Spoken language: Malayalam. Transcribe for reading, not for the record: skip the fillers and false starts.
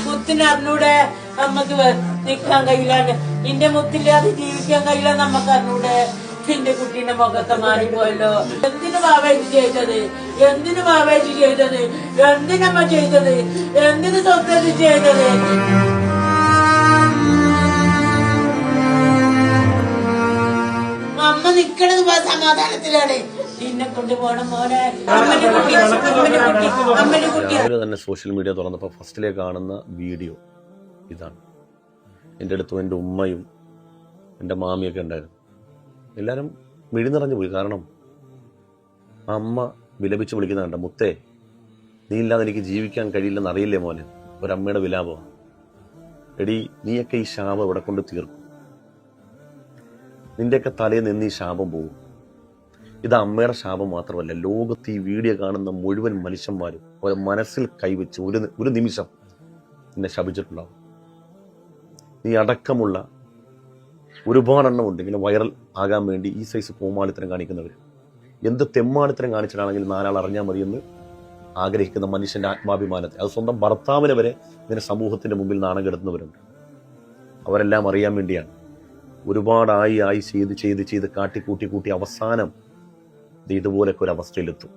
മുത്തിനറിഞ്ഞൂടെ നമ്മക്ക് നിക്കാൻ കഴിയില്ല. ഇന്റെ മുത്തില്ലാതെ ജീവിക്കാൻ കഴിയില്ല. നമ്മക്ക് അറിഞ്ഞൂടെ എന്റെ കുട്ടീന്റെ മുഖത്തെ മാറിപ്പോയല്ലോ. എന്തിനു ബാബേജ് ചെയ്തത്? എന്തിനു ബാബേജ് ചെയ്തത്? എന്തിനമ്മ ചെയ്തത്? എന്തിനു സ്വന്തം ചെയ്തത്? അമ്മ നിക്കണത് സമാധാനത്തിലാണ്. നിന്നെ കൊണ്ടുപോകണം മോനെ. തന്നെ സോഷ്യൽ മീഡിയ തുറന്നപ്പോൾ ഫസ്റ്റിലെ കാണുന്ന വീഡിയോ ഇതാണ്. എൻ്റെ അടുത്തും എൻ്റെ ഉമ്മയും എൻ്റെ മാമിയൊക്കെ ഉണ്ടായിരുന്നു. എല്ലാവരും മിഴി നിറഞ്ഞു പോയി. കാരണം അമ്മ വിലപിച്ച് വിളിക്കുന്ന കണ്ട, മുത്തേ നീ ഇല്ലാതെ എനിക്ക് ജീവിക്കാൻ കഴിയില്ലെന്ന് അറിയില്ലേ മോനെ. ഒരമ്മയുടെ വിലാപം. എടി നീയൊക്കെ ഈ ശാപം ഇവിടെ കൊണ്ട് തീർക്കും. നിന്റെയൊക്കെ തലയിൽ നിന്ന് ഈ ശാപം പോകും. ഇത് അമ്മയുടെ ശാപം മാത്രമല്ല, ലോകത്ത് ഈ വീഡിയോ കാണുന്ന മുഴുവൻ മനുഷ്യന്മാരും ഒരു മനസ്സിൽ കൈവച്ച് ഒരു നിമിഷം നിന്നെ ശപിച്ചിട്ടുണ്ടാവും. നീ അടക്കമുള്ള ഒരുപാടെണ്ണം ഉണ്ട് ഇങ്ങനെ വൈറൽ ആകാൻ വേണ്ടി ഈ സൈസ് കോമാളിത്തരം കാണിക്കുന്നവർ. എന്ത് തെമ്മാളിത്തരം കാണിച്ചിട്ടാണെങ്കിൽ നാലാൾ അറിഞ്ഞാൽ മതിയെന്ന് ആഗ്രഹിക്കുന്ന മനുഷ്യന്റെ ആത്മാഭിമാനത്തെ, അത് സ്വന്തം ഭർത്താവിനെ വരെ ഇങ്ങനെ സമൂഹത്തിന്റെ മുമ്പിൽ നാണം കെടുത്തുന്നവരുണ്ട്. അവരെല്ലാം അറിയാൻ വേണ്ടിയാണ്. ഒരുപാടായി ചെയ്ത് കാട്ടി കൂട്ടി അവസാനം ഇതുപോലൊക്കെ ഒരു അവസ്ഥയിലെത്തും.